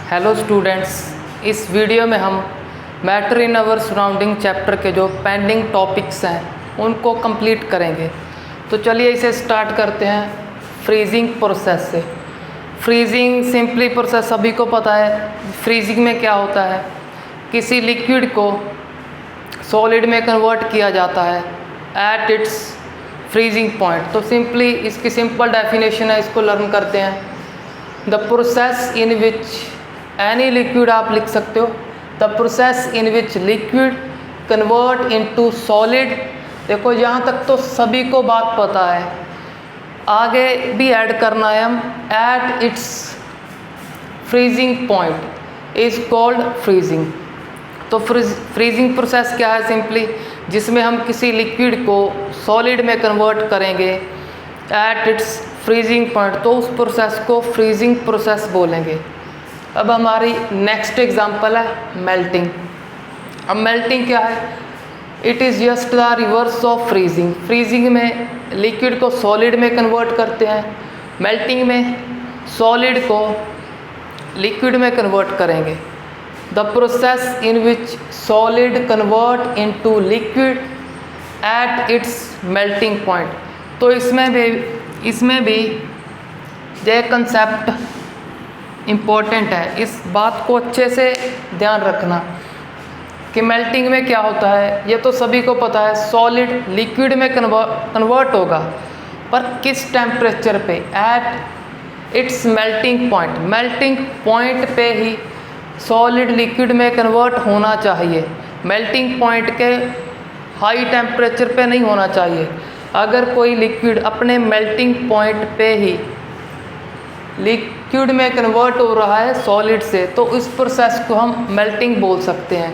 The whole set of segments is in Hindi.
हेलो स्टूडेंट्स, इस वीडियो में हम matter in our surrounding chapter के जो पेंडिंग टॉपिक्स हैं उनको कंप्लीट करेंगे। तो चलिए इसे स्टार्ट करते हैं फ्रीजिंग प्रोसेस से। फ्रीजिंग सिंपली प्रोसेस सभी को पता है। फ्रीजिंग में क्या होता है, किसी लिक्विड को सॉलिड में कन्वर्ट किया जाता है एट इट्स फ्रीजिंग पॉइंट। तो सिंपली इसकी सिंपल डेफिनेशन है, इसको लर्न करते हैं। The process in which any liquid, आप लिख सकते हो the process in which liquid convert into solid. देखो यहाँ तक तो सभी को बात पता है, आगे भी ऐड करना है हम। At its freezing point is called freezing. तो फ्रीजिंग प्रोसेस क्या है, सिंपली जिसमें हम किसी लिक्विड को सॉलिड में कन्वर्ट करेंगे एट इट्स फ्रीजिंग पॉइंट, तो उस प्रोसेस को फ्रीजिंग प्रोसेस बोलेंगे। अब हमारी नेक्स्ट एग्जांपल है मेल्टिंग। अब मेल्टिंग क्या है, it is just the reverse of freezing. Freezing में लिक्विड को सॉलिड में कन्वर्ट करते हैं, मेल्टिंग में सॉलिड को लिक्विड में कन्वर्ट करेंगे। The process in which solid convert into liquid at its melting point. तो इसमें भी ये कंसेप्ट इम्पोर्टेंट है, इस बात को अच्छे से ध्यान रखना कि मेल्टिंग में क्या होता है। ये तो सभी को पता है, सॉलिड लिक्विड में कन्वर्ट होगा, पर किस टेम्परेचर पे, eight its melting point. Melting point पे ही सॉलिड लिक्विड में कन्वर्ट होना चाहिए, मेल्टिंग पॉइंट के हाई टेम्परेचर पे नहीं होना चाहिए। अगर कोई लिक्विड अपने मेल्टिंग पॉइंट पे ही लिक्विड में कन्वर्ट हो रहा है सॉलिड से, तो इस प्रोसेस को हम मेल्टिंग बोल सकते हैं।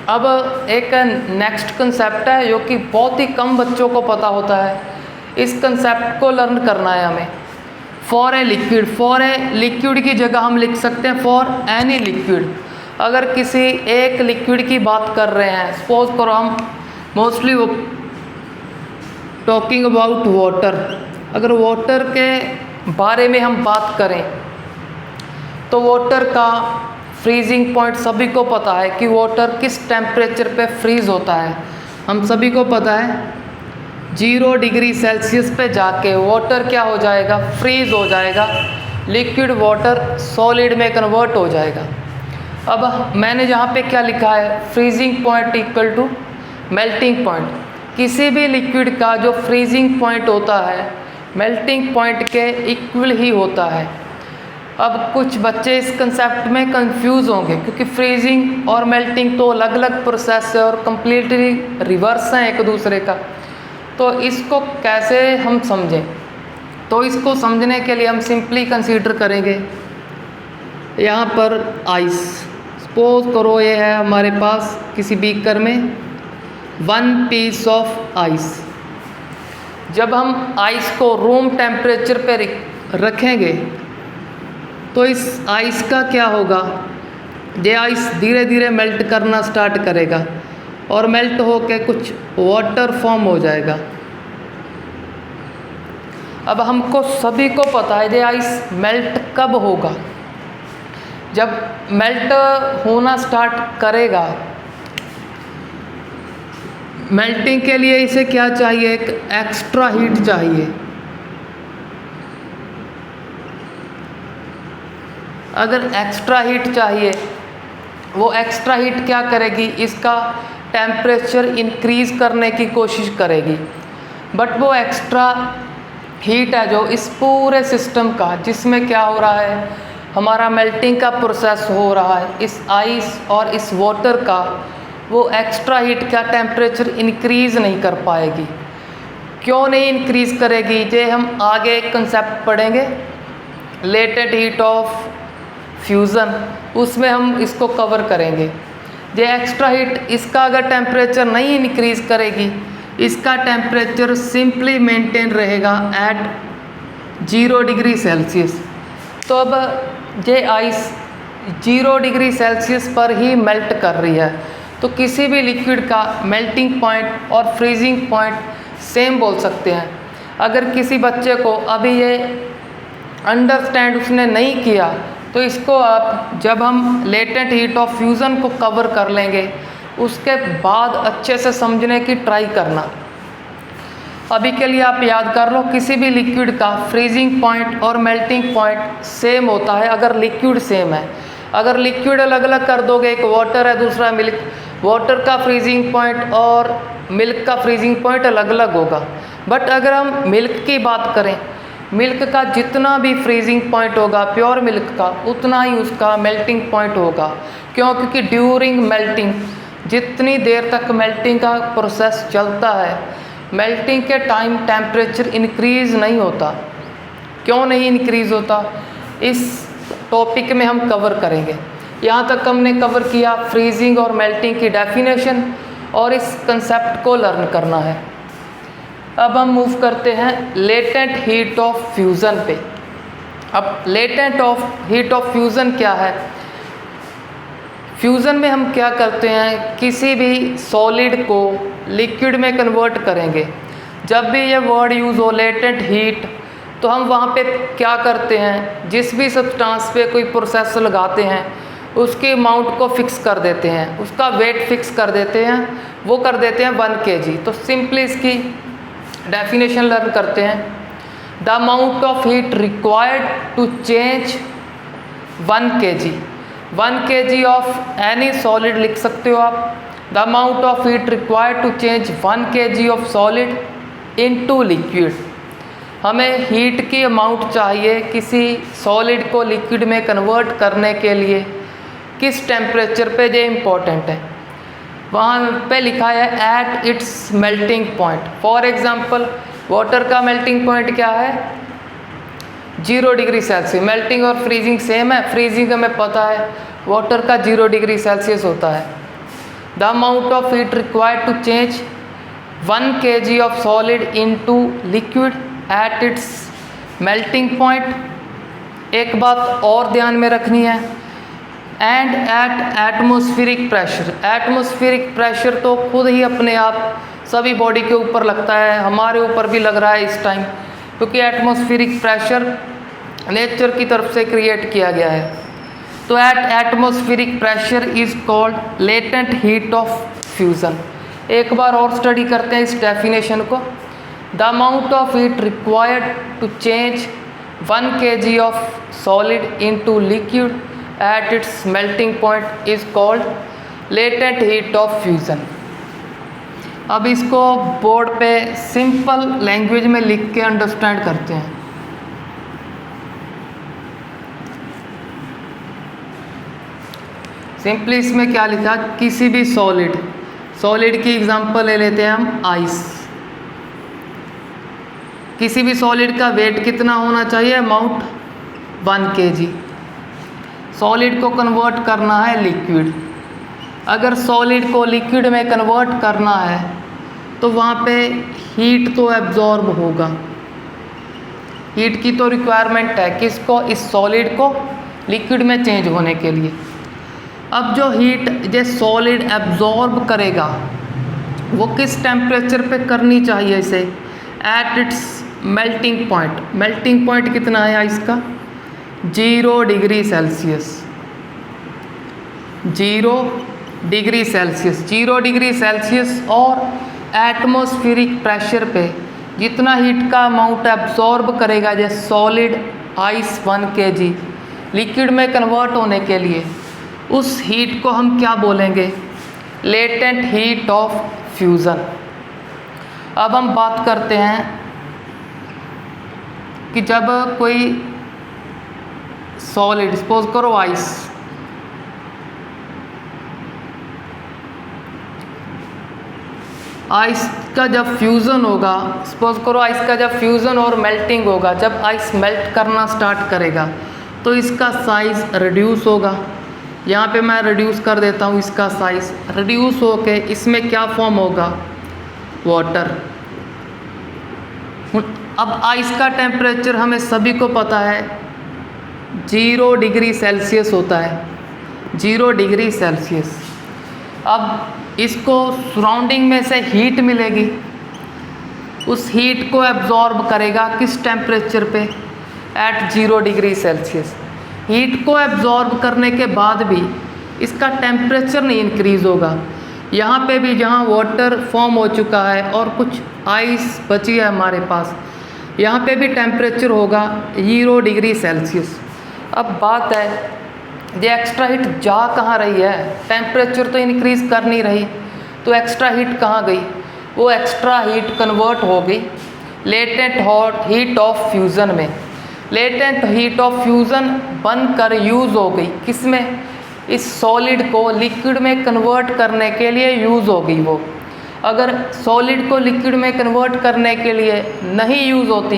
अब एक नेक्स्ट कंसेप्ट है जो कि बहुत ही कम बच्चों को पता होता है, इस कंसेप्ट को लर्न करना है हमें। फॉर ए लिक्विड की जगह हम लिख सकते हैं फॉर एनी लिक्विड। अगर किसी एक लिक्विड की बात कर रहे हैं, सपोज करो हम मोस्टली टॉकिंग अबाउट वाटर, अगर वाटर के बारे में हम बात करें तो वाटर का फ्रीजिंग पॉइंट सभी को पता है कि वाटर किस टेम्परेचर पे फ्रीज होता है। हम सभी को पता है 0 डिग्री सेल्सियस पे जाके वाटर क्या हो जाएगा, फ्रीज हो जाएगा, लिक्विड वाटर सॉलिड में कन्वर्ट हो जाएगा। अब मैंने यहाँ पे क्या लिखा है, freezing point equal to melting point. किसी भी लिक्विड का जो फ्रीजिंग पॉइंट होता है मेल्टिंग पॉइंट के इक्वल ही होता है। अब कुछ बच्चे इस कंसेप्ट में कंफ्यूज होंगे क्योंकि फ्रीजिंग और मेल्टिंग तो अलग अलग प्रोसेस है और कम्प्लीटली रिवर्स हैं एक दूसरे का। तो इसको कैसे हम समझें, तो इसको समझने के लिए हम सिंपली कंसीडर करेंगे यहाँ पर आइस। सपोज करो ये है हमारे पास किसी बीकर में 1 पीस ऑफ आइस। जब हम आइस को रूम टेम्परेचर पे रखेंगे तो इस आइस का क्या होगा, ये आइस धीरे धीरे मेल्ट करना स्टार्ट करेगा और मेल्ट होके कुछ वाटर फॉर्म हो जाएगा। अब हमको सभी को पता है ये आइस मेल्ट कब होगा, जब मेल्ट होना स्टार्ट करेगा। मेल्टिंग के लिए इसे क्या चाहिए, एक एक्स्ट्रा हीट चाहिए। अगर एक्स्ट्रा हीट चाहिए, वो एक्स्ट्रा हीट क्या करेगी, इसका टेम्परेचर इंक्रीज़ करने की कोशिश करेगी। बट वो एक्स्ट्रा हीट है जो इस पूरे सिस्टम का, जिसमें क्या हो रहा है, हमारा मेल्टिंग का प्रोसेस हो रहा है, इस आइस और इस वाटर का, वो एक्स्ट्रा हीट का टेम्परेचर इंक्रीज़ नहीं कर पाएगी। क्यों नहीं इंक्रीज़ करेगी, ये हम आगे एक कंसेप्ट पढ़ेंगे लेटेंट हीट ऑफ फ्यूज़न, उसमें हम इसको कवर करेंगे। ये एक्स्ट्रा हीट इसका अगर टेम्परेचर नहीं इंक्रीज़ करेगी, इसका टेम्परेचर सिंपली मेंटेन रहेगा एट 0 डिग्री सेल्सियस। तो अब ये आइस 0 डिग्री सेल्सियस पर ही मेल्ट कर रही है, तो किसी भी लिक्विड का मेल्टिंग पॉइंट और फ्रीजिंग पॉइंट सेम बोल सकते हैं। अगर किसी बच्चे को अभी ये अंडरस्टैंड उसने नहीं किया तो इसको आप जब हम लेटेंट हीट ऑफ फ्यूज़न को कवर कर लेंगे उसके बाद अच्छे से समझने की ट्राई करना। अभी के लिए आप याद कर लो, किसी भी लिक्विड का फ्रीजिंग पॉइंट और मेल्टिंग पॉइंट सेम होता है अगर लिक्विड सेम है। अगर लिक्विड अलग अलग कर दोगे, एक वाटर है दूसरा मिल्क, वाटर का फ्रीजिंग पॉइंट और मिल्क का फ्रीजिंग पॉइंट अलग अलग होगा। बट अगर हम मिल्क की बात करें, मिल्क का जितना भी फ्रीजिंग पॉइंट होगा प्योर मिल्क का, उतना ही उसका मेल्टिंग पॉइंट होगा। क्यों? क्योंकि ड्यूरिंग मेल्टिंग, जितनी देर तक मेल्टिंग का प्रोसेस चलता है, मेल्टिंग के टाइम टेम्परेचर इंक्रीज़ नहीं होता। क्यों नहीं इंक्रीज़ होता, इस टॉपिक में हम कवर करेंगे। यहाँ तक हमने कवर किया फ्रीजिंग और मेल्टिंग की डेफिनेशन और इस कंसेप्ट को लर्न करना है। अब हम मूव करते हैं लेटेंट हीट ऑफ फ्यूज़न पे। अब लेटेंट हीट ऑफ फ्यूज़न क्या है? फ्यूज़न में हम क्या करते हैं, किसी भी सॉलिड को लिक्विड में कन्वर्ट करेंगे। जब भी ये वर्ड यूज़ हो लेटेंट हीट, तो हम वहाँ पे क्या करते हैं, जिस भी सब्सटेंस पे कोई प्रोसेस लगाते हैं उसके अमाउंट को फिक्स कर देते हैं, उसका वेट फिक्स कर देते हैं, वो कर देते हैं 1 kg। तो सिंपली इसकी डेफिनेशन लर्न करते हैं। The amount of heat required to change 1 kg, 1 kg of any solid लिख सकते हो आप। The amount of heat required to change 1 kg of solid into liquid. हमें हीट की अमाउंट चाहिए किसी सॉलिड को लिक्विड में कन्वर्ट करने के लिए, किस टेम्परेचर पे, ये इम्पोर्टेंट है। वहाँ पे लिखा है eight its melting point. For example water का मेल्टिंग पॉइंट क्या है, 0 डिग्री सेल्सियस। मेल्टिंग और फ्रीजिंग सेम है, फ्रीजिंग हमें पता है, वाटर का 0 डिग्री सेल्सियस होता है। The amount of heat required to change 1 kg of solid into liquid at its melting point. एक बात और ध्यान में रखनी है, and at atmospheric pressure. Atmospheric pressure तो खुद ही अपने आप सभी बॉडी के ऊपर लगता है, हमारे ऊपर भी लग रहा है इस टाइम, क्योंकि एटमॉस्फेरिक प्रेशर नेचर की तरफ से क्रिएट किया गया है। तो at atmospheric pressure is called latent heat of fusion. एक बार और स्टडी करते हैं इस डेफिनेशन को। The amount of heat required to change 1 kg of solid into liquid at its melting point is called latent heat of fusion. अब इसको बोर्ड पे सिंपल लैंग्वेज में लिख के अंडरस्टैंड करते हैं। सिंपली इसमें क्या लिखा, किसी भी सॉलिड की एग्जांपल ले लेते हैं हम, आइस। किसी भी सॉलिड का वेट कितना होना चाहिए, अमाउंट 1 kg। सॉलिड को कन्वर्ट करना है लिक्विड। अगर सॉलिड को लिक्विड में कन्वर्ट करना है तो वहाँ पे हीट तो एब्जॉर्ब होगा। हीट की तो रिक्वायरमेंट है किसको, इस सॉलिड को लिक्विड में चेंज होने के लिए। अब जो हीट ये सॉलिड एब्जॉर्ब करेगा वो किस टेम्परेचर पे करनी चाहिए इसे, eight its melting point. Melting point कितना है इसका, 0 degree Celsius. 0 degree Celsius, 0 degree Celsius और एटमॉस्फेरिक प्रेशर पे जितना हीट का अमाउंट एब्जॉर्ब करेगा ये सॉलिड आइस 1 kg लिक्विड में कन्वर्ट होने के लिए, उस हीट को हम क्या बोलेंगे, लेटेंट हीट ऑफ फ्यूज़न। अब हम बात करते हैं कि जब कोई सॉलिड, सपोज करो आइस, आइस का जब फ्यूज़न होगा, सपोज करो आइस का जब फ्यूज़न और मेल्टिंग होगा, जब आइस मेल्ट करना स्टार्ट करेगा तो इसका साइज़ रिड्यूस होगा। यहाँ पे मैं रिड्यूस कर देता हूँ, इसका साइज़ रिड्यूस होके इसमें क्या फॉर्म होगा, वाटर। अब आइस का टेम्परेचर हमें सभी को पता है 0 डिग्री सेल्सियस होता है, 0 डिग्री सेल्सियस। अब इसको सराउंडिंग में से हीट मिलेगी, उस हीट को एब्जॉर्ब करेगा किस टेम्परेचर पे, एट 0 डिग्री सेल्सियस। हीट को एब्जॉर्ब करने के बाद भी इसका टेम्परेचर नहीं इंक्रीज़ होगा। यहाँ पे भी जहाँ वाटर फॉर्म हो चुका है और कुछ आइस बची है हमारे पास, यहाँ पे भी टेम्परेचर होगा 0 डिग्री सेल्सियस। अब बात है ये एक्स्ट्रा हीट जा कहाँ रही है, टेम्परेचर तो इंक्रीज़ कर नहीं रही, तो एक्स्ट्रा हीट कहाँ गई? वो एक्स्ट्रा हीट कन्वर्ट हो गई latent hot heat of fusion में। लेटेंट हीट ऑफ फ्यूज़न बनकर यूज़ हो गई किस में? इस सॉलिड को लिक्विड में कन्वर्ट करने के लिए यूज़ हो गई वो। अगर सॉलिड को लिक्विड में कन्वर्ट करने के लिए नहीं यूज़ होती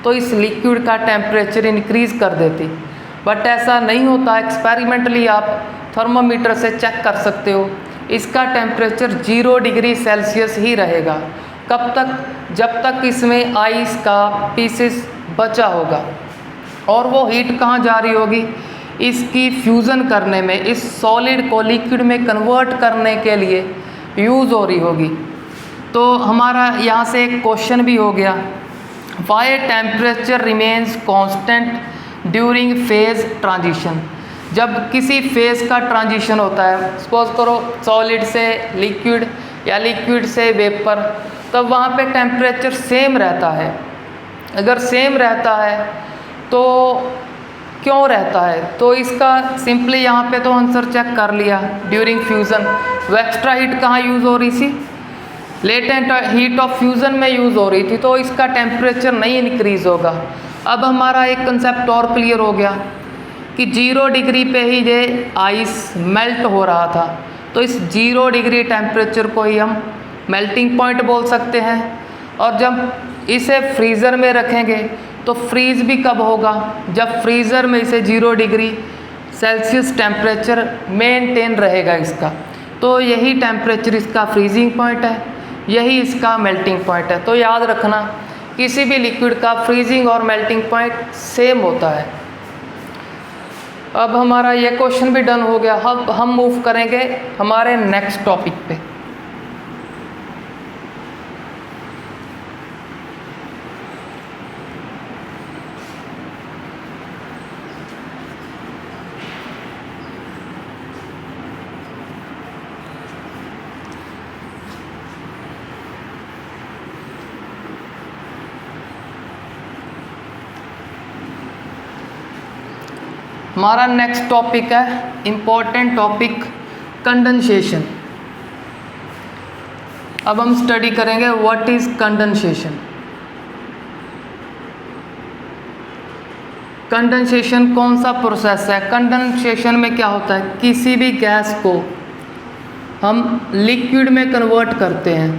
तो इस लिक्विड का टेम्परेचर इंक्रीज़ कर देती, बट ऐसा नहीं होता। एक्सपेरिमेंटली आप थर्मामीटर से चेक कर सकते हो, इसका टेम्परेचर 0 डिग्री सेल्सियस ही रहेगा। कब तक? जब तक इसमें आइस का पीसेस बचा होगा। और वो हीट कहाँ जा रही होगी? इसकी फ्यूज़न करने में, इस सॉलिड को लिक्विड में कन्वर्ट करने के लिए यूज़ हो रही होगी। तो हमारा यहाँ से एक क्वेश्चन भी हो गया, why temperature remains constant during phase transition. जब किसी फेज़ का ट्रांजिशन होता है, सपोज करो सॉलिड से लिक्विड या लिक्विड से वेपर, तब वहाँ पे टेम्परेचर सेम रहता है। अगर सेम रहता है तो क्यों रहता है? तो इसका सिंपली यहाँ पे तो आंसर चेक कर लिया, ड्यूरिंग फ्यूज़न वो एक्स्ट्रा हीट कहाँ यूज़ हो रही थी? लेटेंट हीट ऑफ फ्यूज़न में यूज़ हो रही थी, तो इसका टेम्परेचर नहीं इंक्रीज़ होगा। अब हमारा एक कंसेप्ट और क्लियर हो गया कि 0 डिग्री पे ही ये आइस मेल्ट हो रहा था, तो इस 0 डिग्री टेम्परेचर को ही हम मेल्टिंग पॉइंट बोल सकते हैं। और जब इसे फ्रीज़र में रखेंगे तो फ्रीज़ भी कब होगा? जब फ्रीज़र में इसे 0 डिग्री सेल्सियस टेम्परेचर मेंटेन रहेगा इसका, तो यही टेम्परेचर इसका फ्रीजिंग पॉइंट है, यही इसका मेल्टिंग पॉइंट है। तो याद रखना किसी भी लिक्विड का फ्रीजिंग और मेल्टिंग पॉइंट सेम होता है। अब हमारा ये क्वेश्चन भी डन हो गया। अब हम मूव करेंगे हमारे नेक्स्ट टॉपिक पे। हमारा नेक्स्ट टॉपिक है इम्पोर्टेंट टॉपिक कंडेंसेशन। अब हम स्टडी करेंगे व्हाट इज कंडेंसेशन। कंडेंसेशन कौन सा प्रोसेस है? कंडेंसेशन में क्या होता है? किसी भी गैस को हम लिक्विड में कन्वर्ट करते हैं।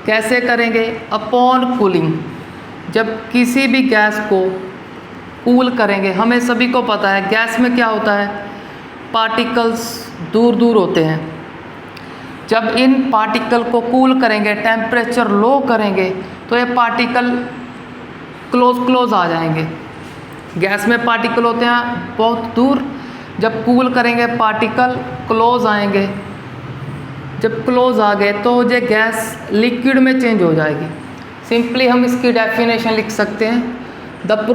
कैसे करेंगे? Upon cooling. जब किसी भी गैस को कूल करेंगे, हमें सभी को पता है गैस में क्या होता है, पार्टिकल्स दूर दूर होते हैं। जब इन पार्टिकल को कूल करेंगे, टेम्परेचर लो करेंगे, तो ये पार्टिकल क्लोज आ जाएंगे। गैस में पार्टिकल होते हैं बहुत दूर, जब कूल करेंगे पार्टिकल क्लोज आएंगे। जब क्लोज आ गए तो ये गैस लिक्विड में चेंज हो जाएगी। सिंपली हम इसकी डेफिनेशन लिख सकते हैं, the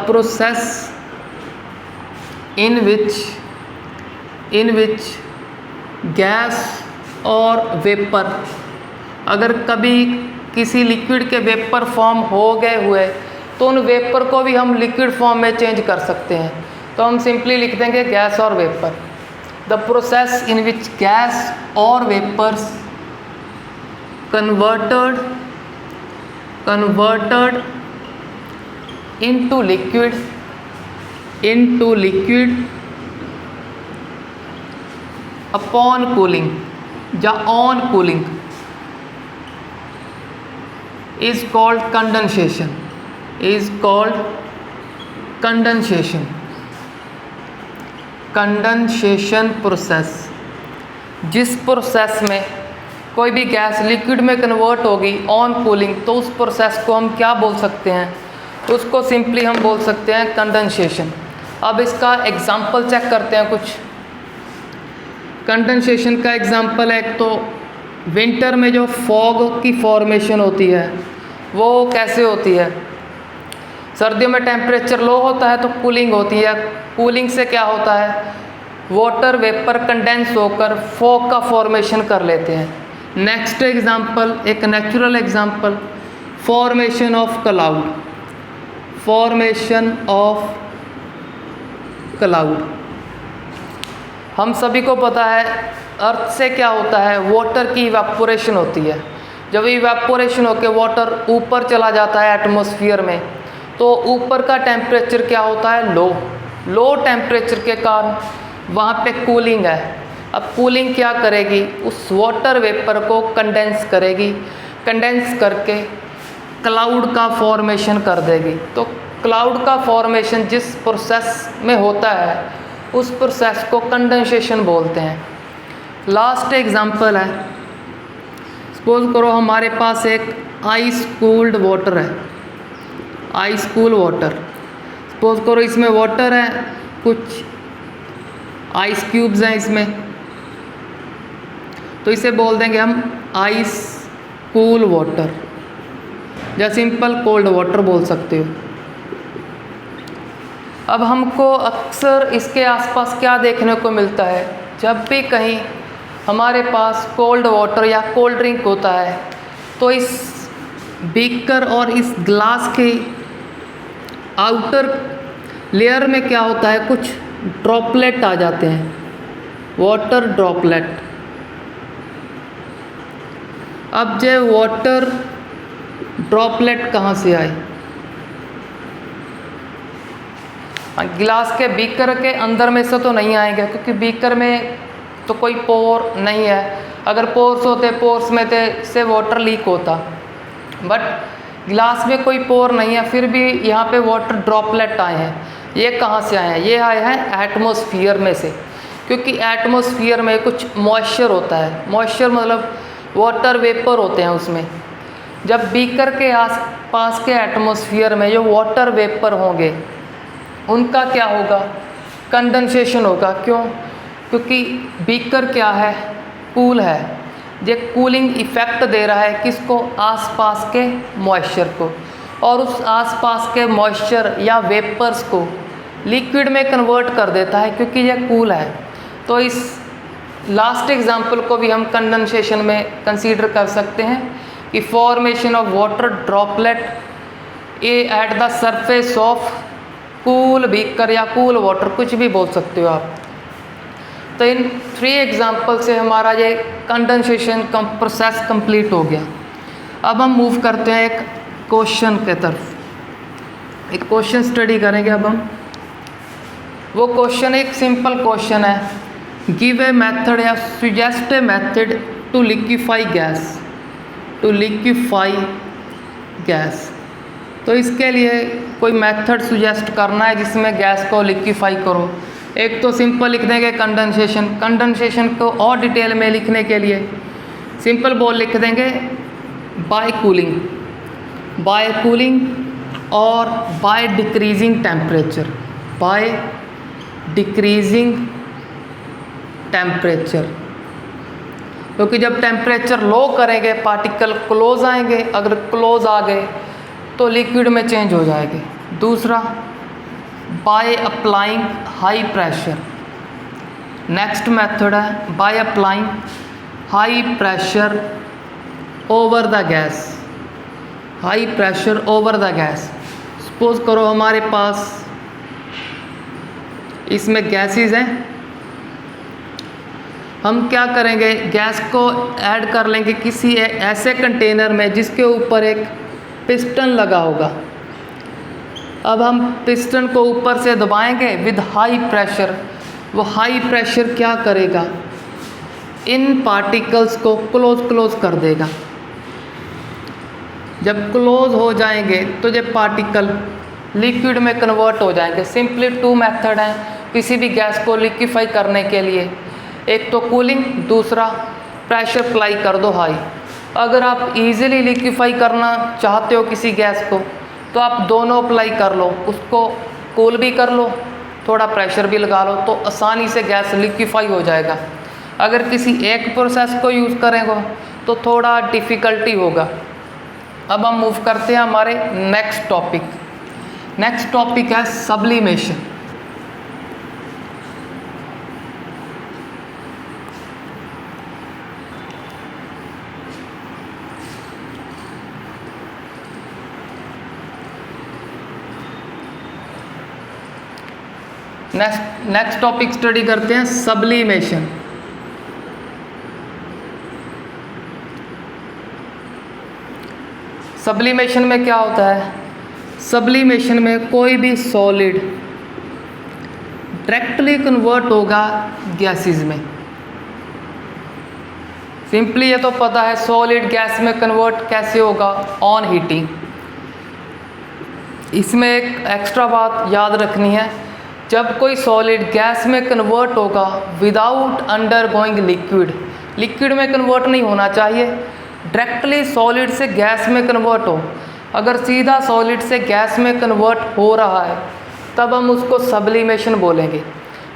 process in which gas और वेपर, अगर कभी किसी लिक्विड के वेपर फॉर्म हो गए हुए तो उन वेपर को भी हम लिक्विड फॉर्म में चेंज कर सकते हैं। तो हम सिंपली लिख देंगे गैस और vapour. The process in which gas और vapours converted into liquid upon cooling या on cooling is called condensation, condensation process. जिस प्रोसेस में कोई भी गैस लिक्विड में कन्वर्ट होगी ऑन कूलिंग, तो उस प्रोसेस को हम क्या बोल सकते हैं? उसको सिंपली हम बोल सकते हैं कंडेंसेशन। अब इसका एग्जाम्पल चेक करते हैं कुछ। कंडेंसेशन का एग्जाम्पल है, एक तो विंटर में जो फॉग की फॉर्मेशन होती है वो कैसे होती है? सर्दियों में टेम्परेचर लो होता है तो कूलिंग होती है। कूलिंग से क्या होता है, वाटर वेपर कंडेंस होकर फॉग का फॉर्मेशन कर लेते हैं। नेक्स्ट एग्जांपल, एक natural example, formation of cloud. Formation of cloud, हम सभी को पता है अर्थ से क्या होता है, वाटर की इवेपोरेशन होती है। जब इवेपोरेशन होकर वाटर ऊपर चला जाता है एटमॉस्फेयर में, तो ऊपर का टेम्परेचर क्या होता है, लो टेम्परेचर के कारण वहाँ पे कूलिंग है। अब कूलिंग क्या करेगी, उस वाटर वेपर को कंडेंस करेगी, कंडेंस करके क्लाउड का फॉर्मेशन कर देगी। तो क्लाउड का फॉर्मेशन जिस प्रोसेस में होता है उस प्रोसेस को कंडेंसेशन बोलते हैं। लास्ट एग्जांपल है, सपोज करो हमारे पास एक आइस कूल्ड वाटर है, आइस कूल वाटर। सपोज करो इसमें वाटर है, कुछ आइस क्यूब्स हैं इसमें, तो इसे बोल देंगे हम आइस कूल वाटर, या सिंपल कोल्ड वाटर बोल सकते हो। अब हमको अक्सर इसके आसपास क्या देखने को मिलता है, जब भी कहीं हमारे पास कोल्ड वाटर या कोल्ड ड्रिंक होता है तो इस बीकर और इस ग्लास के आउटर लेयर में क्या होता है, कुछ ड्रॉपलेट आ जाते हैं, वाटर ड्रॉपलेट। अब ये वाटर ड्रॉपलेट कहाँ से आए, गिलास के बीकर के अंदर में से तो नहीं आएंगे, क्योंकि बीकर में तो कोई पोर नहीं है। अगर पोर्स होते, पोर्स में से वाटर लीक होता, बट गिलास में कोई पोर नहीं है, फिर भी यहाँ पे वाटर ड्रॉपलेट आए हैं। ये कहाँ से आए हैं, ये आए हैं एटमॉस्फेयर में से, क्योंकि एटमॉस्फेयर में कुछ मॉइस्चर होता है। मॉइस्चर मतलब वाटर वेपर होते हैं उसमें। जब बीकर के आस पास के एटमॉस्फेयर में जो वाटर वेपर होंगे उनका क्या होगा, कंडेंसेशन होगा। क्यों, क्योंकि बीकर क्या है, कूल है, ये कूलिंग इफ़ेक्ट दे रहा है किसको, आसपास के मॉइस्चर को, और उस आसपास के मॉइस्चर या वेपर्स को लिक्विड में कन्वर्ट कर देता है, क्योंकि ये कूल है। तो इस लास्ट एग्जांपल को भी हम कंडेंसेशन में कंसीडर कर सकते हैं कि formation of water droplet at the surface of cool beaker या कूल वाटर, कुछ भी बोल सकते हो आप। तो इन 3 एग्जाम्पल से हमारा ये कंडेंसेशन प्रोसेस कंप्लीट हो गया। अब हम मूव करते हैं एक क्वेश्चन के तरफ, एक क्वेश्चन स्टडी करेंगे। अब हम वो क्वेश्चन, एक सिंपल क्वेश्चन है, गिव ए मेथड या suggest a method to liquefy gas, to liquefy gas. तो इसके लिए कोई मेथड सुजेस्ट करना है जिसमें गैस को लिक्विफाई करो। एक तो सिंपल लिख देंगे कंडेंसेशन, कंडेंसेशन को और डिटेल में लिखने के लिए सिंपल बोल लिख देंगे बाय कूलिंग, बाय कूलिंग और by decreasing temperature, by decreasing temperature. क्योंकि जब टेम्परेचर लो करेंगे पार्टिकल क्लोज आएंगे, अगर क्लोज आ गए तो लिक्विड में चेंज हो जाएंगे। दूसरा, by applying high pressure. Next method है by applying high pressure over the gas, high pressure over the gas. Suppose करो हमारे पास इसमें गैसेस हैं, हम क्या करेंगे, गैस को ऐड कर लेंगे किसी ऐसे कंटेनर में जिसके ऊपर एक पिस्टन लगा होगा। अब हम पिस्टन को ऊपर से दबाएंगे विद हाई प्रेशर। वो हाई प्रेशर क्या करेगा, इन पार्टिकल्स को क्लोज कर देगा। जब क्लोज हो जाएंगे तो ये पार्टिकल लिक्विड में कन्वर्ट हो जाएंगे। सिंपली 2 मेथड हैं किसी भी गैस को लिक्विफाई करने के लिए, एक तो कूलिंग, दूसरा प्रेशर अप्लाई कर दो हाई। अगर आप इजीली लिक्विफाई करना चाहते हो किसी गैस को तो आप दोनों अप्लाई कर लो, उसको कूल भी कर लो, थोड़ा प्रेशर भी लगा लो, तो आसानी से गैस लिक्विफाई हो जाएगा। अगर किसी एक प्रोसेस को यूज़ करेंगे तो थोड़ा डिफ़िकल्टी होगा। अब हम मूव करते हैं हमारे नेक्स्ट टॉपिक। नेक्स्ट टॉपिक है सब्लिमेशन। नेक्स्ट टॉपिक स्टडी करते हैं सब्लिमेशन। सब्लिमेशन में क्या होता है? सब्लिमेशन में कोई भी सॉलिड डायरेक्टली कन्वर्ट होगा गैसेस में। सिंपली ये तो पता है सॉलिड गैस में कन्वर्ट कैसे होगा, ऑन हीटिंग। इसमें एक एक्स्ट्रा बात याद रखनी है, जब कोई सॉलिड गैस में कन्वर्ट होगा विदाउट अंडरगोइंग लिक्विड, लिक्विड में कन्वर्ट नहीं होना चाहिए, डायरेक्टली सॉलिड से गैस में कन्वर्ट हो। अगर सीधा सॉलिड से गैस में कन्वर्ट हो रहा है तब हम उसको सब्लिमेशन बोलेंगे।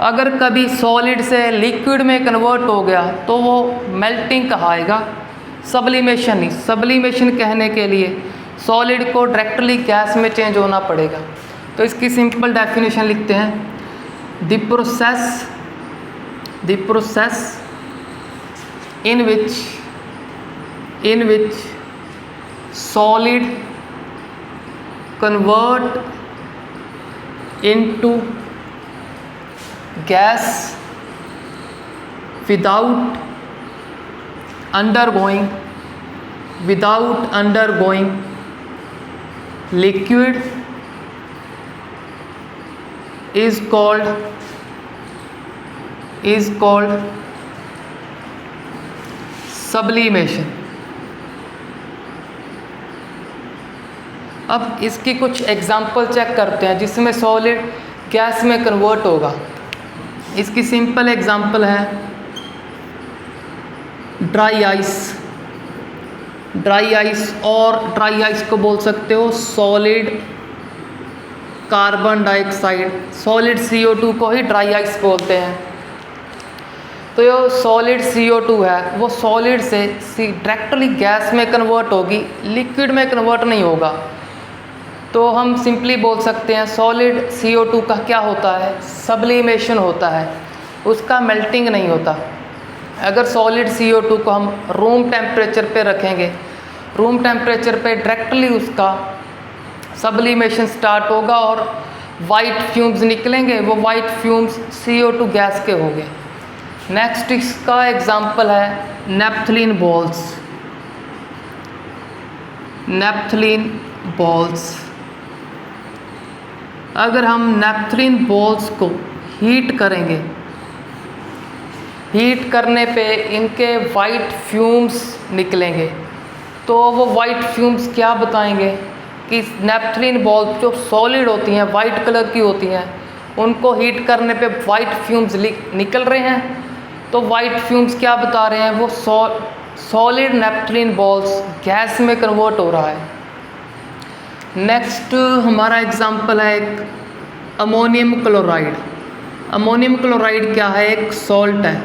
अगर कभी सॉलिड से लिक्विड में कन्वर्ट हो गया तो वो मेल्टिंग कहाएगा, सब्लिमेशन नहीं। सब्लिमेशन कहने के लिए सॉलिड को डायरेक्टली गैस में चेंज होना पड़ेगा। तो इसकी सिंपल डेफिनेशन लिखते हैं, the process in which solid convert into gas without undergoing liquid is called sublimation. अब इसकी कुछ एग्जांपल चेक करते हैं जिसमें सॉलिड गैस में कन्वर्ट होगा। इसकी सिंपल एग्जांपल है ड्राई आइस। ड्राई आइस को बोल सकते हो solid carbon dioxide, solid CO2 को ही ड्राई आइस बोलते हैं। तो ये सॉलिड CO2 है, वो सॉलिड से डायरेक्टली गैस में कन्वर्ट होगी, लिक्विड में कन्वर्ट नहीं होगा। तो हम सिंपली बोल सकते हैं सॉलिड CO2 का क्या होता है, सब्लिमेशन होता है, उसका मेल्टिंग नहीं होता। अगर सॉलिड CO2 को हम रूम टेम्परेचर पे रखेंगे, रूम टेम्परेचर पे डायरेक्टली उसका सब्लिमेशन स्टार्ट होगा और वाइट फ्यूम्स निकलेंगे, वो वाइट फ्यूम्स CO2 गैस के होंगे। नेक्स्ट इसका एग्जांपल है नेपथलीन बॉल्स। अगर हम नेपथलीन बॉल्स को हीट करेंगे, हीट करने पे इनके वाइट फ्यूम्स निकलेंगे। तो वो वाइट फ्यूम्स क्या बताएंगे कि नेपथलीन बॉल्स जो सॉलिड होती हैं, वाइट कलर की होती हैं, उनको हीट करने पे वाइट फ्यूम्स निकल रहे हैं। तो वाइट फ्यूम्स क्या बता रहे हैं, वो सॉलिड नेपथलीन बॉल्स गैस में कन्वर्ट हो रहा है। नेक्स्ट हमारा एग्जांपल है एक अमोनियम क्लोराइड। अमोनियम क्लोराइड क्या है, एक सॉल्ट है।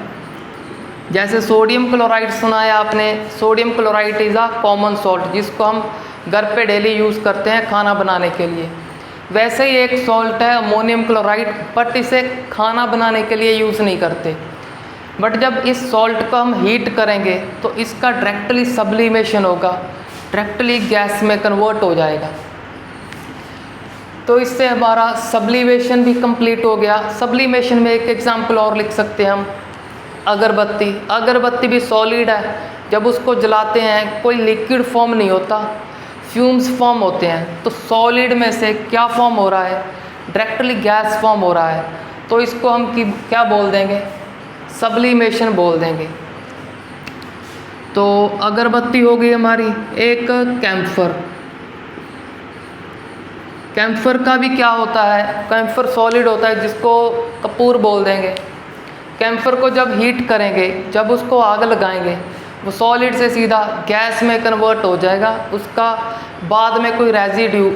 जैसे सोडियम क्लोराइड सुना है आपने, sodium chloride is a common salt जिसको हम घर पे डेली यूज़ करते हैं खाना बनाने के लिए। वैसे ही एक सॉल्ट है अमोनियम क्लोराइड, बट इसे खाना बनाने के लिए यूज़ नहीं करते। बट जब इस सॉल्ट को हम हीट करेंगे तो इसका डायरेक्टली सब्लिमेशन होगा, डायरेक्टली गैस में कन्वर्ट हो जाएगा। तो इससे हमारा सब्लिमेशन भी कंप्लीट हो गया। सब्लिमेशन में एक एग्जांपल और लिख सकते हैं हम, अगरबत्ती। अगरबत्ती भी सॉलिड है, जब उसको जलाते हैं कोई लिक्विड फॉर्म नहीं होता, फ्यूम्स फॉर्म होते हैं। तो सॉलिड में से क्या फॉर्म हो रहा है, डायरेक्टली गैस फॉर्म हो रहा है। तो इसको हम क्या बोल देंगे, सब्लिमेशन बोल देंगे। तो अगरबत्ती हो गई हमारी। एक कैम्फर। कैम्फर का भी क्या होता है, कैम्फर सॉलिड होता है जिसको कपूर बोल देंगे। कैम्फर को जब हीट करेंगे, जब उसको आग लगाएंगे, वो सॉलिड से सीधा गैस में कन्वर्ट हो जाएगा, उसका बाद में कोई रेजिड्यू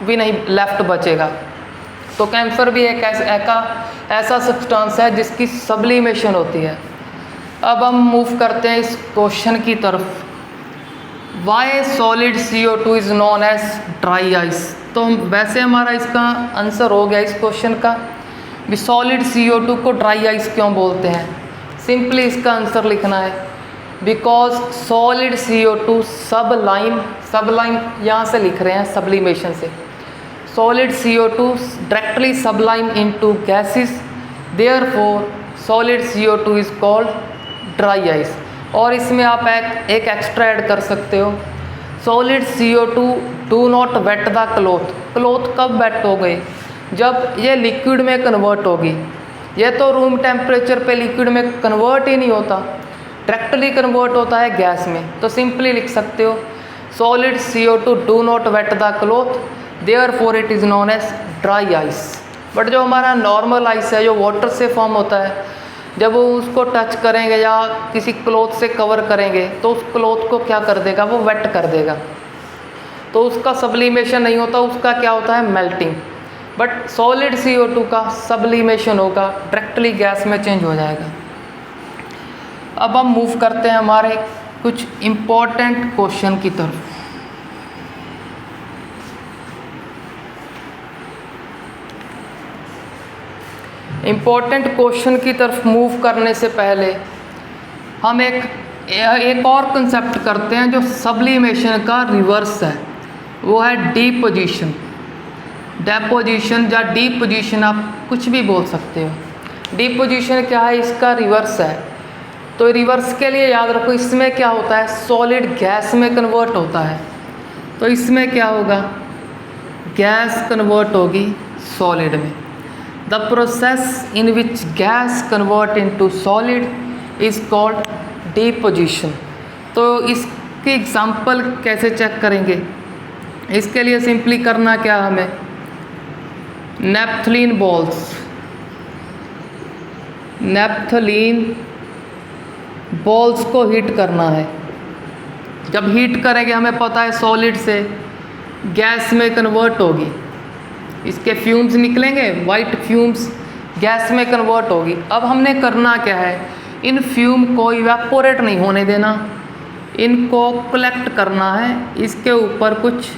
भी नहीं लेफ्ट बचेगा। तो कैम्फर भी एक ऐसा सब्सटेंस है जिसकी सब्लिमेशन होती है। अब हम मूव करते हैं इस क्वेश्चन की तरफ। Why solid CO2 is known as dry ice. तो वैसे हमारा इसका आंसर हो गया इस क्वेश्चन का भी सॉलिड CO2 को ड्राई आइस क्यों बोलते हैं। सिंपली इसका आंसर लिखना है बिकॉज सॉलिड CO2 सबलाइम यहाँ से लिख रहे हैं सब्लिमेशन से, solid CO2 directly sublime into gases, therefore solid CO2 is called dry ice. और इसमें आप एक एक्स्ट्रा ऐड कर सकते हो, solid CO2 do not wet the cloth. Cloth कब वेट हो गई, जब ये लिक्विड में कन्वर्ट होगी। ये तो रूम टेम्परेचर पे लिक्विड में कन्वर्ट ही नहीं होता, डायरेक्टली कन्वर्ट होता है गैस में। तो सिंपली लिख सकते हो solid CO2 do not wet the cloth, therefore it is known as dry ice. But जो हमारा नॉर्मल आइस है जो वाटर से फॉर्म होता है, जब वो उसको टच करेंगे या किसी क्लॉथ से कवर करेंगे तो उस क्लॉथ को क्या कर देगा, वो वेट कर देगा, तो उसका सब्लिमेशन नहीं होता, उसका क्या होता है, मेल्टिंग। बट सॉलिड CO2 का सब्लिमेशन होगा, डायरेक्टली गैस में चेंज हो जाएगा। अब हम मूव करते हैं हमारे कुछ इम्पोर्टेंट क्वेश्चन की तरफ। इम्पोर्टेंट क्वेश्चन की तरफ मूव करने से पहले हम एक और कंसेप्ट करते हैं जो सब्लिमेशन का रिवर्स है, वो है डिपोजिशन। डेपोजिशन या डिपोजिशन आप कुछ भी बोल सकते हो। डिपोजिशन क्या है, इसका रिवर्स है। तो रिवर्स के लिए याद रखो, इसमें क्या होता है, सॉलिड गैस में कन्वर्ट होता है। तो इसमें क्या होगा, गैस कन्वर्ट होगी सॉलिड में। The process in which gas convert into solid is called deposition. तो इसकी एग्जांपल कैसे चेक करेंगे, इसके लिए सिंपली करना क्या हमें, नेपथलीन बॉल्स को हीट करना है। जब हीट करेंगे हमें पता है सॉलिड से गैस में कन्वर्ट होगी, इसके फ्यूम्स निकलेंगे, वाइट फ्यूम्स गैस में कन्वर्ट होगी। अब हमने करना क्या है, इन फ्यूम को इवेपोरेट नहीं होने देना, इनको कलेक्ट करना है इसके ऊपर कुछ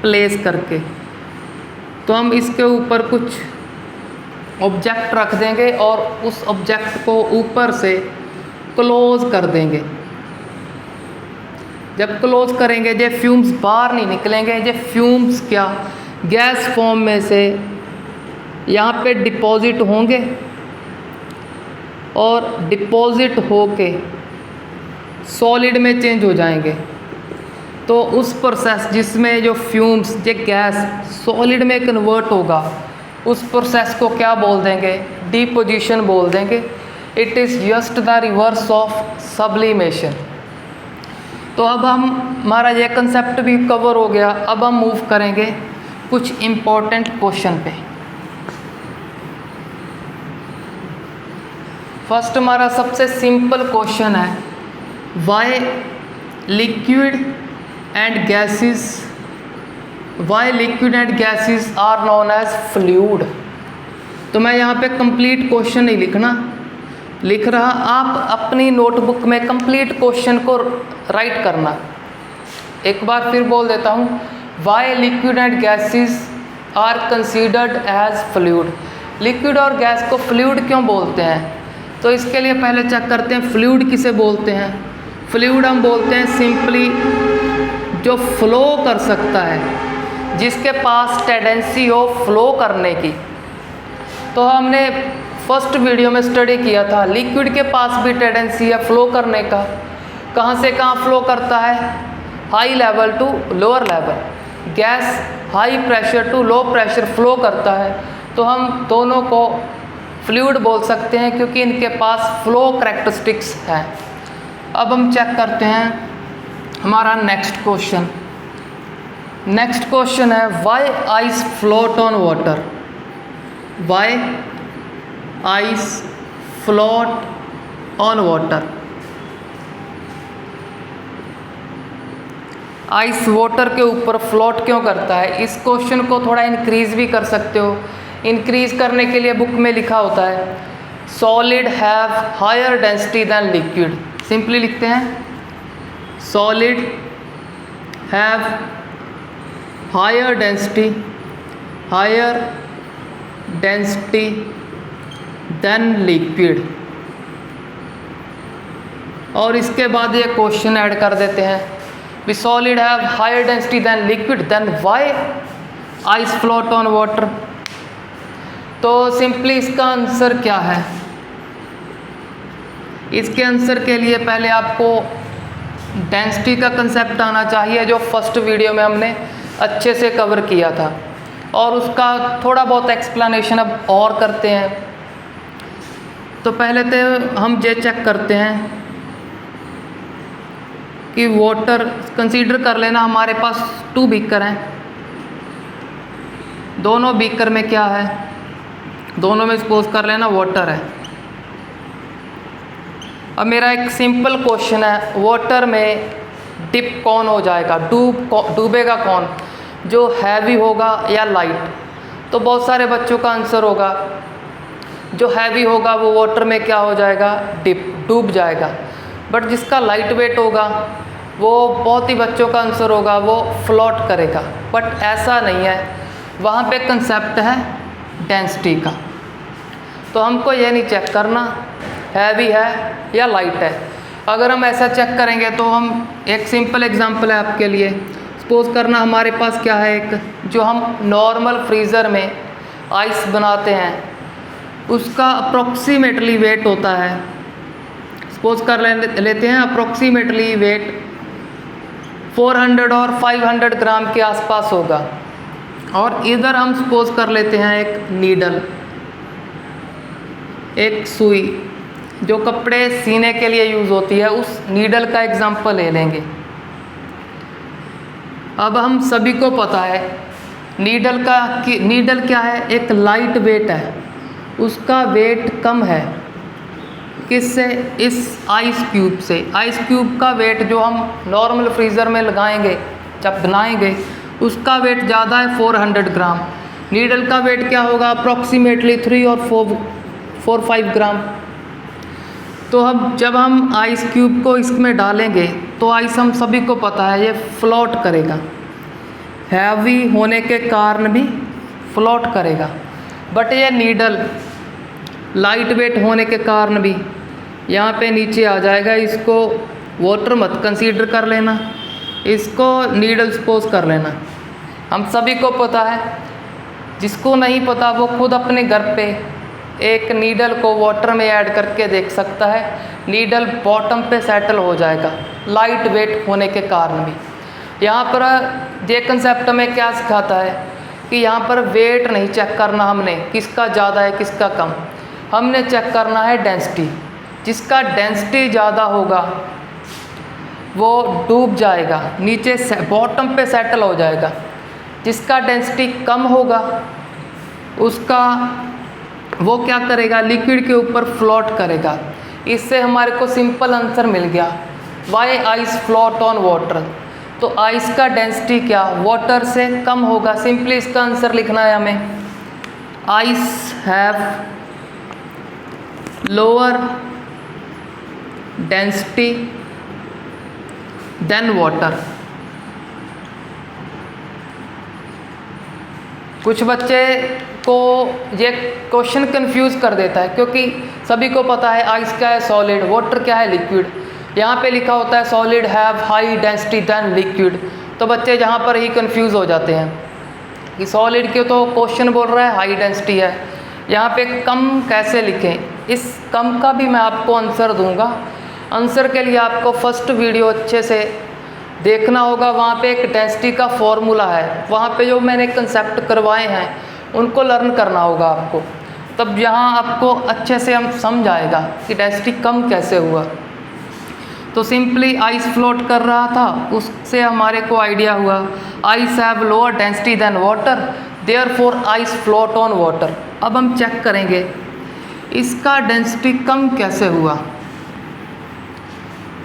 प्लेस करके। तो हम इसके ऊपर कुछ ऑब्जेक्ट रख देंगे और उस ऑब्जेक्ट को ऊपर से क्लोज कर देंगे। जब क्लोज करेंगे ये फ्यूम्स बाहर नहीं निकलेंगे, ये फ्यूम्स क्या गैस फॉर्म में से यहाँ पे डिपॉजिट होंगे और डिपॉजिट होके सॉलिड में चेंज हो जाएंगे। तो उस प्रोसेस जिसमें जो फ्यूम्स ये गैस सॉलिड में कन्वर्ट होगा, उस प्रोसेस को क्या बोल देंगे, डिपोजिशन बोल देंगे। It is just the reverse of sublimation. तो अब हमारा ये कंसेप्ट भी कवर हो गया। अब हम मूव करेंगे कुछ इम्पोर्टेंट क्वेश्चन पे। फर्स्ट हमारा सबसे सिंपल क्वेश्चन है, why liquid and gases are known as fluid. तो मैं यहाँ पे कंप्लीट क्वेश्चन नहीं लिख रहा, आप अपनी नोटबुक में कंप्लीट क्वेश्चन को राइट करना। एक बार फिर बोल देता हूँ, why liquid and gases are considered as fluid. Liquid और गैस को फ्लूइड क्यों बोलते हैं, तो इसके लिए पहले चेक करते हैं फ्लूइड किसे बोलते हैं। फ्लूइड हम बोलते हैं सिंपली जो फ्लो कर सकता है, जिसके पास टेंडेंसी हो फ्लो करने की। तो हमने फर्स्ट वीडियो में स्टडी किया था, लिक्विड के पास भी टेंडेंसी है फ्लो करने का। कहाँ से कहाँ फ्लो करता है, high level to lower level. Gas high pressure to low pressure flow करता है। तो हम दोनों को फ्लूइड बोल सकते हैं क्योंकि इनके पास फ्लो करैक्टरिस्टिक्स हैं। अब हम चेक करते हैं हमारा नेक्स्ट क्वेश्चन। नेक्स्ट क्वेश्चन है, why ice float on water. Why ice float on water. Ice water के ऊपर फ्लोट क्यों करता है, इस क्वेश्चन को थोड़ा इंक्रीज भी कर सकते हो। इंक्रीज करने के लिए बुक में लिखा होता है, solid have higher density than liquid. Simply लिखते हैं, solid have higher density than liquid. और इसके बाद ये क्वेश्चन ऐड कर देते हैं, we solid have higher density than liquid, then why ice float on water. तो सिंपली इसका आंसर क्या है? इसके आंसर के लिए पहले आपको डेंसिटी का कंसेप्ट आना चाहिए, जो फर्स्ट वीडियो में हमने अच्छे से कवर किया था, और उसका थोड़ा बहुत एक्सप्लेनेशन अब और करते हैं। तो पहले तो हम ये चेक करते हैं कि वाटर कंसीडर कर लेना, हमारे पास 2 बीकर हैं, दोनों बीकर में क्या है, दोनों में सपोज कर लेना वाटर है। अब मेरा एक सिंपल क्वेश्चन है, वाटर में डिप कौन हो जाएगा, डूबेगा कौन, जो हैवी होगा या लाइट? तो बहुत सारे बच्चों का आंसर होगा जो हैवी होगा वो वाटर में क्या हो जाएगा, डूब जाएगा। बट जिसका लाइट वेट होगा वो बहुत ही बच्चों का आंसर होगा वो फ्लोट करेगा। बट ऐसा नहीं है, वहाँ पे कंसेप्ट है डेंसिटी का। तो हमको ये नहीं चेक करना हैवी है या लाइट है। अगर हम ऐसा चेक करेंगे तो हम एक सिंपल एग्जांपल है आपके लिए, सपोज करना हमारे पास क्या है, एक जो हम नॉर्मल फ्रीज़र में आइस बनाते हैं उसका अप्रॉक्सीमेटली वेट होता है, सपोज कर लेते हैं अप्रॉक्सीमेटली वेट 400 और 500 ग्राम के आसपास होगा। और इधर हम सपोज कर लेते हैं एक नीडल, एक सुई जो कपड़े सीने के लिए यूज़ होती है, उस नीडल का एग्जांपल ले लेंगे। अब हम सभी को पता है नीडल क्या है, एक लाइट वेट है, उसका वेट कम है किससे, इस आइस क्यूब से। आइस क्यूब का वेट जो हम नॉर्मल फ्रीज़र में लगाएंगे जब बनाएंगे उसका वेट ज़्यादा है 400 ग्राम। नीडल का वेट क्या होगा, अप्रॉक्सीमेटली 3 और 4-5 ग्राम। तो अब जब हम आइस क्यूब को इसमें डालेंगे तो आइस हम सभी को पता है ये फ्लोट करेगा, हैवी होने के कारण भी फ्लोट करेगा। बट ये नीडल लाइट वेट होने के कारण भी यहाँ पे नीचे आ जाएगा। इसको वाटर मत कंसीडर कर लेना, इसको नीडल सपोज कर लेना। हम सभी को पता है, जिसको नहीं पता वो खुद अपने घर पे एक नीडल को वाटर में ऐड करके देख सकता है, नीडल बॉटम पे सेटल हो जाएगा लाइट वेट होने के कारण भी। यहाँ पर ये कंसेप्ट हमें क्या सिखाता है कि यहाँ पर वेट नहीं चेक करना हमने, किसका ज़्यादा है किसका कम, हमने चेक करना है डेंसिटी। जिसका डेंसिटी ज़्यादा होगा वो डूब जाएगा, नीचे से बॉटम पे सेटल हो जाएगा। जिसका डेंसिटी कम होगा उसका वो क्या करेगा, लिक्विड के ऊपर फ्लोट करेगा। इससे हमारे को सिंपल आंसर मिल गया, why ice float on water. तो आइस का डेंसिटी क्या, वाटर से कम होगा। सिंपली इसका आंसर लिखना है हमें, ice have lower density than water. कुछ बच्चे को ये क्वेश्चन कंफ्यूज कर देता है, क्योंकि सभी को पता है आइस क्या है सॉलिड, वाटर क्या है लिक्विड। यहाँ पे लिखा होता है solid have high density than liquid, तो बच्चे जहाँ पर ही कंफ्यूज हो जाते हैं कि सॉलिड के तो क्वेश्चन बोल रहा है हाई डेंसिटी है, यहाँ पे कम कैसे लिखें। इस कम का भी मैं आपको आंसर दूंगा। आंसर के लिए आपको फर्स्ट वीडियो अच्छे से देखना होगा, वहाँ पे एक डेंसिटी का फॉर्मूला है, वहाँ पे जो मैंने कंसेप्ट करवाए हैं उनको लर्न करना होगा आपको, तब यहाँ आपको अच्छे से हम समझ आएगा कि डेंसिटी कम कैसे हुआ। तो सिंपली आइस फ्लोट कर रहा था, उससे हमारे को आइडिया हुआ ice have lower density than water, therefore ice float on water. अब हम चेक करेंगे इसका डेंसिटी कम कैसे हुआ।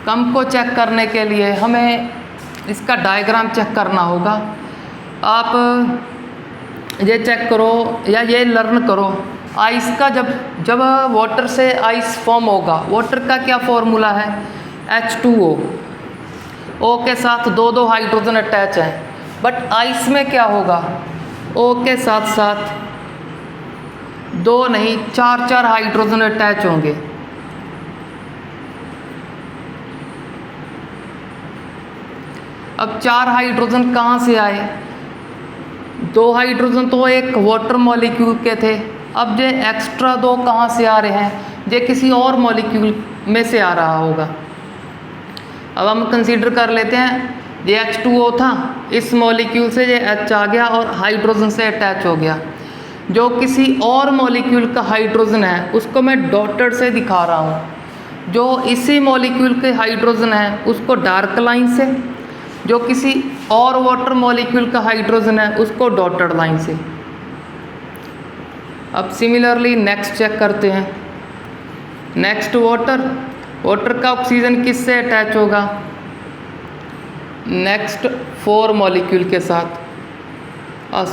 कम को चेक करने के लिए हमें इसका डायग्राम चेक करना होगा। आप ये चेक करो या ये लर्न करो, आइस का जब वाटर से आइस फॉर्म होगा, वाटर का क्या फॉर्मूला है, H2O। O के साथ दो दो हाइड्रोजन अटैच हैं, बट आइस में क्या होगा, O के साथ साथ दो नहीं चार चार हाइड्रोजन अटैच होंगे। अब चार हाइड्रोजन कहाँ से आए, दो हाइड्रोजन तो एक वाटर मॉलिक्यूल के थे, अब ये एक्स्ट्रा दो कहाँ से आ रहे हैं, ये किसी और मॉलिक्यूल में से आ रहा होगा। अब हम कंसीडर कर लेते हैं ये H2O था, इस मॉलिक्यूल से ये H आ गया और हाइड्रोजन से अटैच हो गया। जो किसी और मॉलिक्यूल का हाइड्रोजन है उसको मैं डॉटेड से दिखा रहा हूँ, जो इसी मॉलिक्यूल के हाइड्रोजन है उसको डार्क लाइन से, जो किसी और वाटर मॉलिक्यूल का हाइड्रोजन है उसको डॉटेड लाइन से। अब सिमिलरली नेक्स्ट चेक करते हैं। नेक्स्ट वाटर का ऑक्सीजन किससे अटैच होगा, नेक्स्ट 4 मॉलिक्यूल के साथ,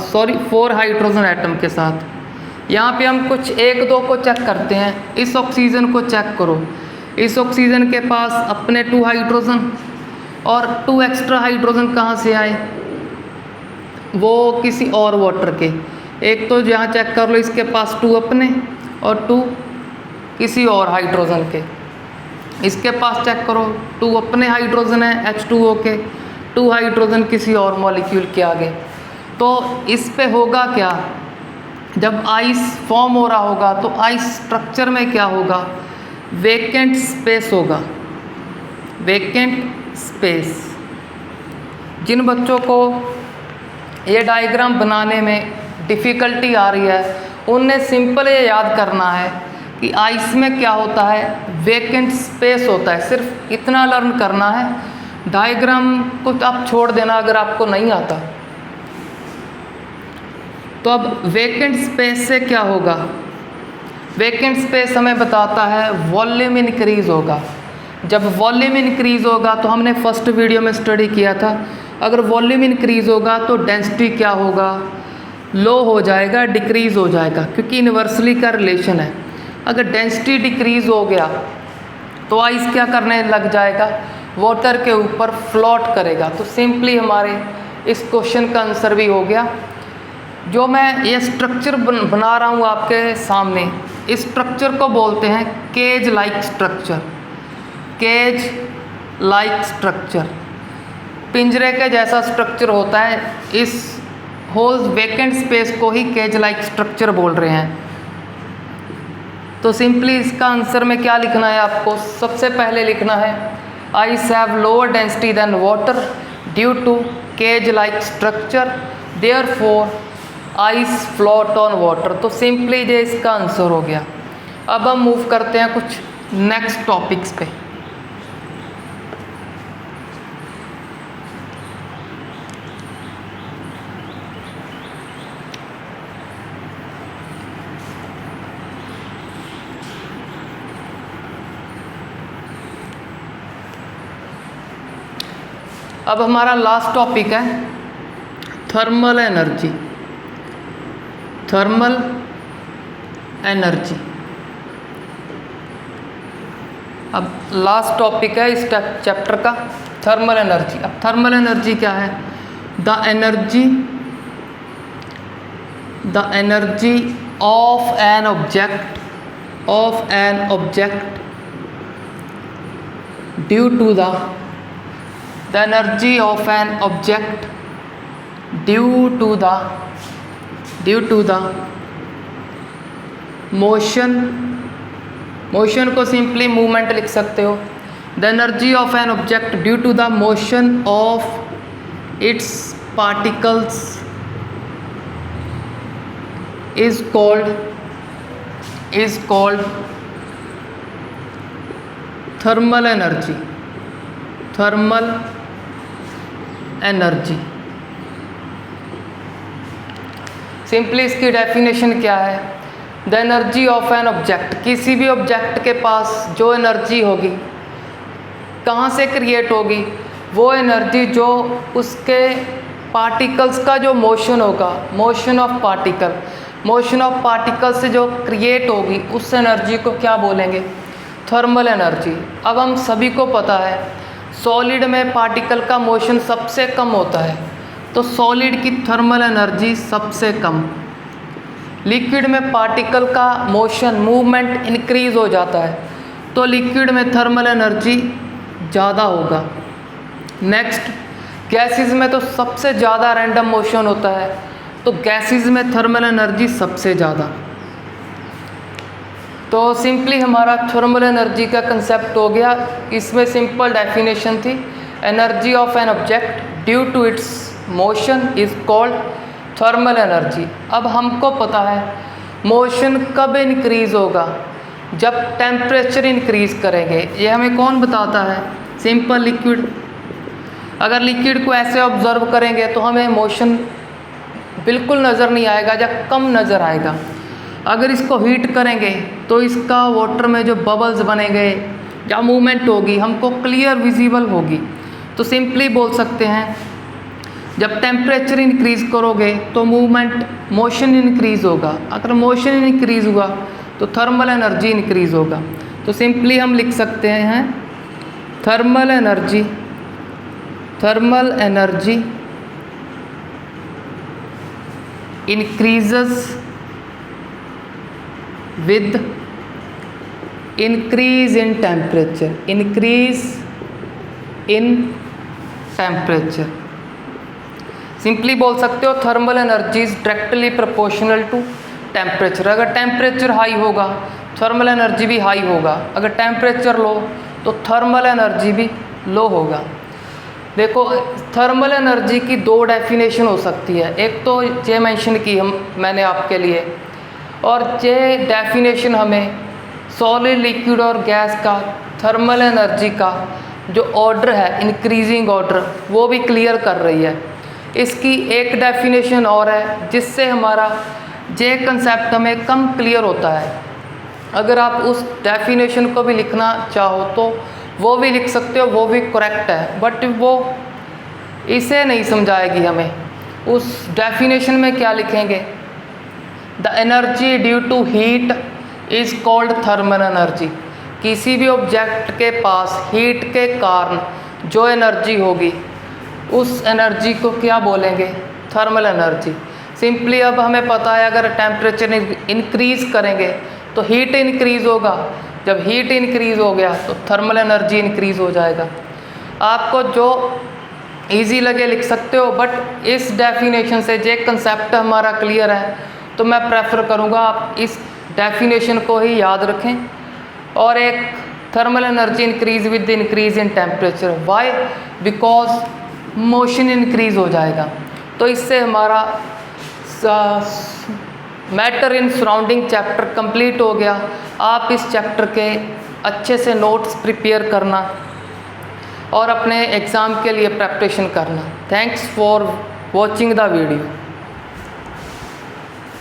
4 हाइड्रोजन एटम के साथ। यहाँ पे हम कुछ एक दो को चेक करते हैं। इस ऑक्सीजन को चेक करो, इस ऑक्सीजन के पास अपने 2 हाइड्रोजन और 2 एक्स्ट्रा हाइड्रोजन कहाँ से आए, वो किसी और वाटर के। एक तो यहाँ चेक कर लो, इसके पास 2 अपने और 2 किसी और हाइड्रोजन के। इसके पास चेक करो 2 अपने हाइड्रोजन है H2O के, 2 हाइड्रोजन किसी और मॉलिक्यूल के आगे। तो इस पे होगा क्या, जब आइस फॉर्म हो रहा होगा तो आइस स्ट्रक्चर में क्या होगा, वेकेंट स्पेस होगा, वेकेंट स्पेस। जिन बच्चों को ये डायग्राम बनाने में डिफ़िकल्टी आ रही है उन्हें सिंपल ये याद करना है कि आइस में क्या होता है, वेकेंट स्पेस होता है। सिर्फ इतना लर्न करना है, डायग्राम को तो आप छोड़ देना अगर आपको नहीं आता। तो अब वेकेंट स्पेस से क्या होगा, वेकेंट स्पेस हमें बताता है वॉल्यूम इंक्रीज़ होगा। जब वॉल्यूम इंक्रीज़ होगा तो हमने फर्स्ट वीडियो में स्टडी किया था, अगर वॉल्यूम इंक्रीज़ होगा तो डेंसिटी क्या होगा, लो हो जाएगा, डिक्रीज़ हो जाएगा, क्योंकि इन्वर्सली का रिलेशन है। अगर डेंसिटी डिक्रीज़ हो गया तो आइस क्या करने लग जाएगा, वाटर के ऊपर फ्लोट करेगा। तो सिंपली हमारे इस क्वेश्चन का आंसर भी हो गया। जो मैं ये स्ट्रक्चर बना रहा हूँ आपके सामने, इस स्ट्रक्चर को बोलते हैं cage like structure. Cage like structure पिंजरे के जैसा स्ट्रक्चर होता है। इस होल वेकेंट स्पेस को ही केज लाइक स्ट्रक्चर बोल रहे हैं। तो सिंपली इसका आंसर में क्या लिखना है आपको, सबसे पहले लिखना है ice have lower density than water due to cage like structure, therefore ice float on water. तो सिंपली ये इसका आंसर हो गया। अब हम मूव करते हैं कुछ नेक्स्ट टॉपिक्स पे। अब हमारा लास्ट टॉपिक है थर्मल एनर्जी। थर्मल एनर्जी अब लास्ट टॉपिक है इस चैप्टर का, थर्मल एनर्जी। अब थर्मल एनर्जी क्या है, the energy of an object due to the energy of an object due to the motion को सिंपली मूवमेंट लिख सकते हो। the energy of an object due to the motion of its particles is called thermal energy। Simply इसकी डेफिनेशन क्या है, the energy of an object, किसी भी ऑब्जेक्ट के पास जो एनर्जी होगी कहाँ से क्रिएट होगी, वो एनर्जी जो उसके पार्टिकल्स का जो मोशन होगा, मोशन ऑफ पार्टिकल से जो क्रिएट होगी उस एनर्जी को क्या बोलेंगे, थर्मल एनर्जी। अब हम सभी को पता है सॉलिड में पार्टिकल का मोशन सबसे कम होता है, तो सॉलिड की थर्मल एनर्जी सबसे कम। लिक्विड में पार्टिकल का मोशन मूवमेंट इंक्रीज हो जाता है, तो लिक्विड में थर्मल एनर्जी ज़्यादा होगा। नेक्स्ट, गैसेस में तो सबसे ज़्यादा रैंडम मोशन होता है, तो गैसेस में थर्मल एनर्जी सबसे ज़्यादा। तो सिंपली हमारा थर्मल एनर्जी का कंसेप्ट हो गया। इसमें सिंपल डेफिनेशन थी, energy of an object due to its motion is called thermal energy. अब हमको पता है मोशन कब इंक्रीज होगा, जब टेम्परेचर इंक्रीज करेंगे। ये हमें कौन बताता है? Simple liquid. अगर लिक्विड को ऐसे ऑब्जर्व करेंगे तो हमें मोशन बिल्कुल नज़र नहीं आएगा या कम नज़र आएगा। अगर इसको हीट करेंगे तो इसका वाटर में जो बबल्स बनेंगे या मूवमेंट होगी हमको क्लियर विजिबल होगी। तो सिंपली बोल सकते हैं जब टेम्परेचर इंक्रीज़ करोगे तो मूवमेंट मोशन इंक्रीज़ होगा। अगर मोशन इंक्रीज़ हुआ तो थर्मल एनर्जी इंक्रीज़ होगा। तो सिंपली हम लिख सकते हैं thermal energy increases with increase in temperature, सिंपली बोल सकते हो thermal energy is directly proportional to temperature. अगर टेम्परेचर हाई होगा थर्मल एनर्जी भी हाई होगा, अगर टेम्परेचर लो तो थर्मल एनर्जी भी लो होगा। देखो थर्मल एनर्जी की दो डेफिनेशन हो सकती है, एक तो ये मेंशन की मैंने आपके लिए, और ये डेफिनेशन हमें सॉलिड, लिक्विड और गैस का थर्मल एनर्जी का जो ऑर्डर है, इंक्रीजिंग ऑर्डर, वो भी क्लियर कर रही है। इसकी एक डेफिनेशन और है जिससे हमारा ये कंसेप्ट हमें कम क्लियर होता है। अगर आप उस डेफिनेशन को भी लिखना चाहो तो वो भी लिख सकते हो, वो भी करेक्ट है, बट वो इसे नहीं समझाएगी हमें। उस डेफिनेशन में क्या लिखेंगे? The energy due to heat is called thermal energy. किसी भी ऑब्जेक्ट के पास हीट के कारण जो एनर्जी होगी उस एनर्जी को क्या बोलेंगे? Thermal energy. सिंपली अब हमें पता है अगर टेम्परेचर इंक्रीज़ करेंगे तो हीट इंक्रीज़ होगा, जब हीट इंक्रीज़ हो गया तो थर्मल एनर्जी इंक्रीज़ हो जाएगा। आपको जो इजी लगे लिख सकते हो, बट इस डेफिनेशन से जे कंसेप्ट हमारा क्लियर है तो मैं प्रेफर करूँगा आप इस डेफिनेशन को ही याद रखें। और एक thermal energy increase with increase in temperature, why? Because motion increase हो जाएगा। तो इससे हमारा matter in surrounding chapter complete हो गया। आप इस चैप्टर के अच्छे से नोट्स प्रिपेयर करना और अपने एग्ज़ाम के लिए प्रिपरेशन करना। Thanks for watching the video.